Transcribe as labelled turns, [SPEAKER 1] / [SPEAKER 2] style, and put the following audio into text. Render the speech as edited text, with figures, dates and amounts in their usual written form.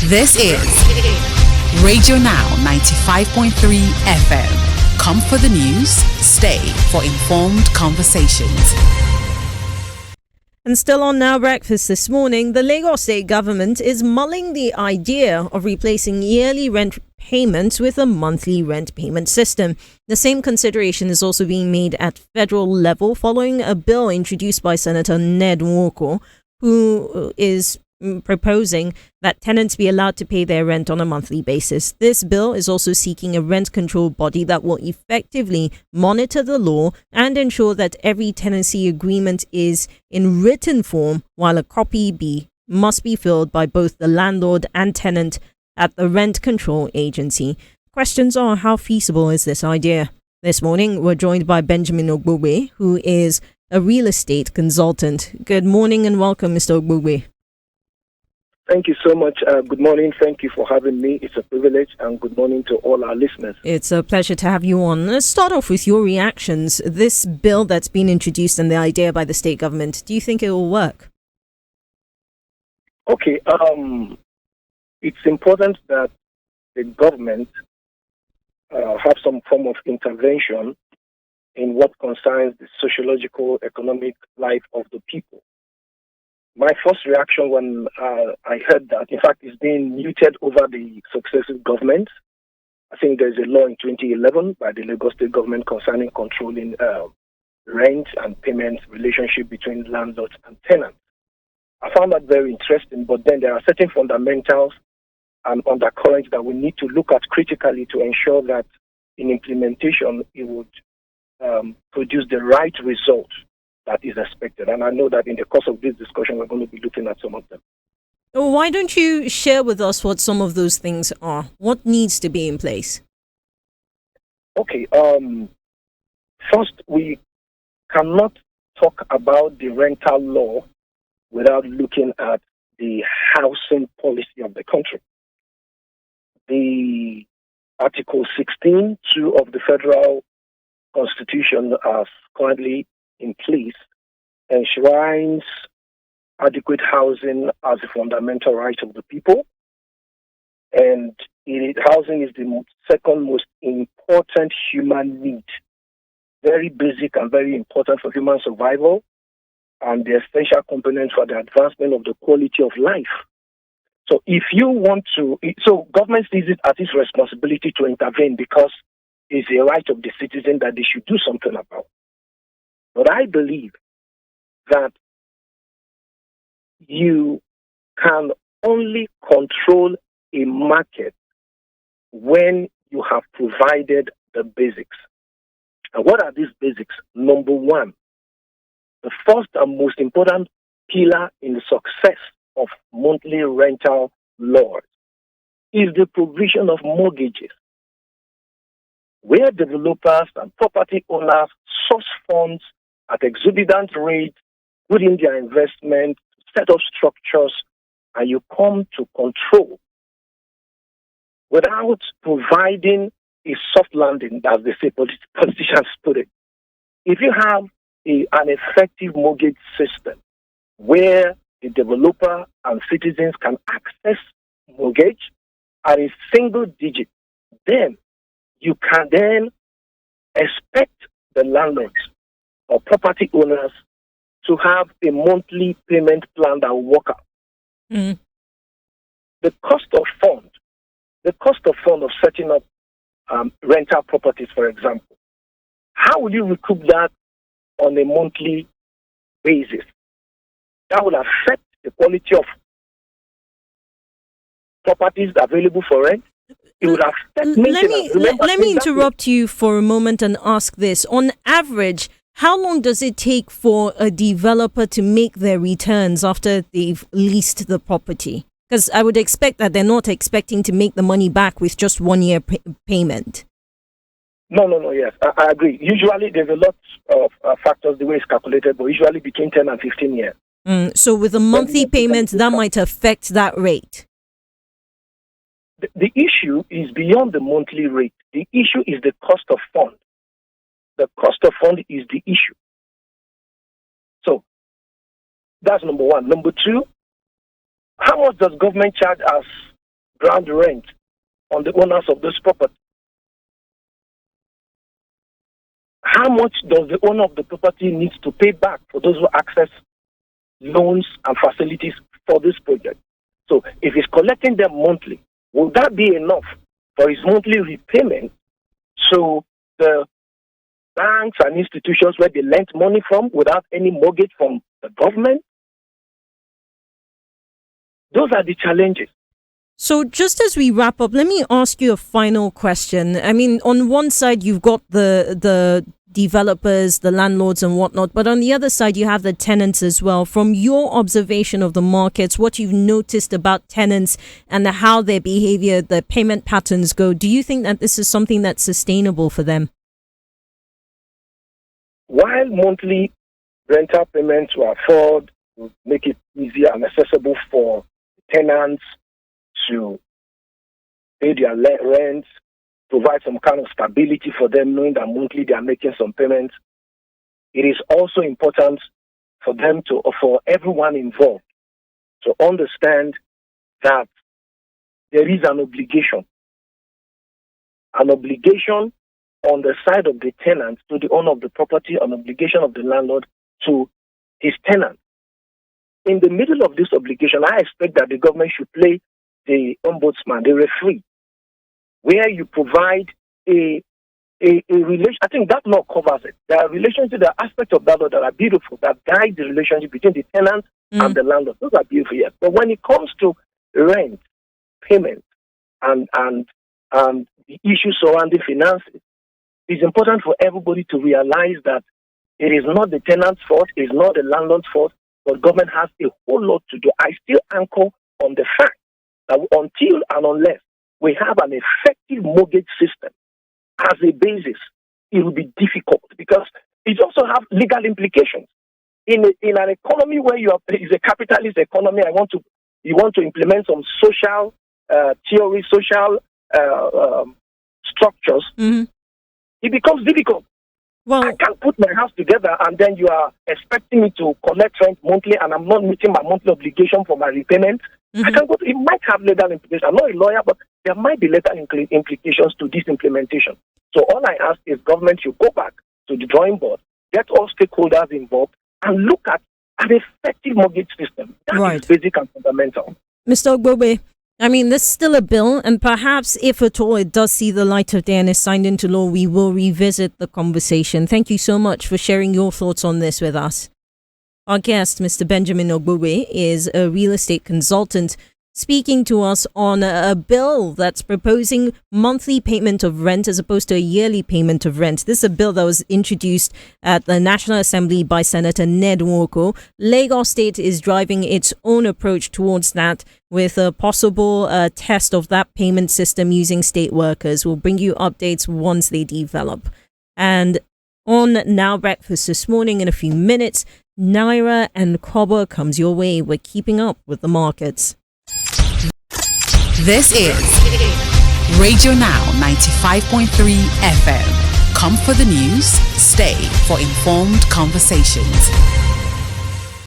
[SPEAKER 1] This is Radio Now 95.3 FM. Come for the news, stay for informed conversations.
[SPEAKER 2] And still on Now Breakfast this morning, the Lagos State government is mulling the idea of replacing yearly rent payments with a monthly rent payment system. The same consideration is also being made at federal level following a bill introduced by Senator Ned Nwoko, who is proposing that tenants be allowed to pay their rent on a monthly basis. This bill is also seeking a rent control body that will effectively monitor the law and ensure that every tenancy agreement is in written form, while a copy must be filled by both the landlord and tenant at the rent control agency. Questions are, how feasible is this idea? This morning, we're joined by Benjamin Ogbugbe, who is a real estate consultant. Good morning and welcome, Mr. Ogbugbe.
[SPEAKER 3] Thank you so much. Good morning. Thank you for having me. It's a privilege, and good morning to all our listeners.
[SPEAKER 2] It's a pleasure to have you on. Let's start off with your reactions. This bill that's been introduced and the idea by the state government, do you think it will work?
[SPEAKER 3] Okay. It's important that the government have some form of intervention in what concerns the sociological, economic life of the people. My first reaction when I heard that, in fact, it's been muted over the successive governments. I think there's a law in 2011 by the Lagos State government concerning controlling rent and payment relationship between landlords and tenants. I found that very interesting, but then there are certain fundamentals and undercurrents that we need to look at critically to ensure that in implementation it would produce the right result that is expected. And I know that in the course of this discussion, we're going to be looking at some of them.
[SPEAKER 2] Why don't you share with us what some of those things are? What needs to be in place?
[SPEAKER 3] Okay. First, we cannot talk about the rental law without looking at the housing policy of the country. The Article 16(2) of the Federal Constitution, as currently in place, enshrines adequate housing as a fundamental right of the people. And housing is the second most important human need, very basic and very important for human survival, and the essential component for the advancement of the quality of life. So government sees it as its responsibility to intervene because it's a right of the citizen that they should do something about. But I believe that you can only control a market when you have provided the basics. And what are these basics? Number one, the first and most important pillar in the success of monthly rental laws is the provision of mortgages, where developers and property owners source funds at exorbitant rates, put in their investment, set up structures, and you come to control without providing a soft landing, as they say, politicians put it. If you have an effective mortgage system where the developer and citizens can access mortgage at a single digit, then you can then expect the landlords or property owners to have a monthly payment plan that will work out.
[SPEAKER 2] Mm.
[SPEAKER 3] The cost of fund of setting up rental properties, for example, how will you recoup that on a monthly basis? That will affect the quality of properties available for rent. It would affect maintenance.
[SPEAKER 2] Let me interrupt you for a moment and ask this. On average, how long does it take for a developer to make their returns after they've leased the property? Because I would expect that they're not expecting to make the money back with just 1 year payment.
[SPEAKER 3] No, yes, I agree. Usually there's a lot of factors the way it's calculated, but usually between 10 and 15 years.
[SPEAKER 2] So with a monthly payment, that might affect that rate.
[SPEAKER 3] The issue is beyond the monthly rate. The issue is the cost of fund. The cost of fund is the issue. So that's number one. Number two, how much does government charge as ground rent on the owners of this property? How much does the owner of the property need to pay back for those who access loans and facilities for this project? So if he's collecting them monthly, will that be enough for his monthly repayment to the banks and institutions where they lent money from without any mortgage from the government? Those are the challenges.
[SPEAKER 2] So just as we wrap up, let me ask you a final question. I mean, on one side, you've got the developers, the landlords and whatnot, but on the other side, you have the tenants as well. From your observation of the markets, what you've noticed about tenants and how their behavior, the payment patterns go, do you think that this is something that's sustainable for them?
[SPEAKER 3] While monthly rental payments will afford to make it easier and accessible for tenants to pay their rent, provide some kind of stability for them, knowing that monthly they are making some payments, it is also important for them to, for everyone involved, to understand that there is an obligation on the side of the tenant to the owner of the property, an obligation of the landlord to his tenant. In the middle of this obligation, I expect that the government should play the ombudsman, the referee, where you provide a relation. I think that law covers it. There are relationships, there are aspects of that law that are beautiful, that guide the relationship between the tenant and the landlord. Those are beautiful, yes. But when it comes to rent, payment, and the issues surrounding finances, it's important for everybody to realize that it is not the tenant's fault, it is not the landlord's fault, but government has a whole lot to do. I still anchor on the fact that until and unless we have an effective mortgage system as a basis, it will be difficult because it also has legal implications. In an economy where is a capitalist economy, you want to implement some social theory, social structures. Mm-hmm. It becomes difficult. Well, I can't put my house together and then you are expecting me to collect rent monthly and I'm not meeting my monthly obligation for my repayment. Mm-hmm. I can go to, it might have legal implications. I'm not a lawyer, but there might be legal implications to this implementation. So all I ask is government should go back to the drawing board, get all stakeholders involved, and look at an effective mortgage system. That is basic and fundamental.
[SPEAKER 2] Mr. Ogbobe, I mean, there's still a bill, and perhaps if at all it does see the light of day and is signed into law, we will revisit the conversation. Thank you so much for sharing your thoughts on this with us. Our guest, Mr. Benjamin Ogbobe, is a real estate consultant speaking to us on a bill that's proposing monthly payment of rent as opposed to a yearly payment of rent. This is a bill that was introduced at the National Assembly by Senator Ned Nwoko. Lagos State is driving its own approach towards that with a possible test of that payment system using state workers. We'll bring you updates once they develop. And on Now Breakfast this morning in a few minutes, Naira and Kobo comes your way. We're keeping up with the markets.
[SPEAKER 1] This is Radio Now 95.3 FM. Come for the news, stay for informed conversations.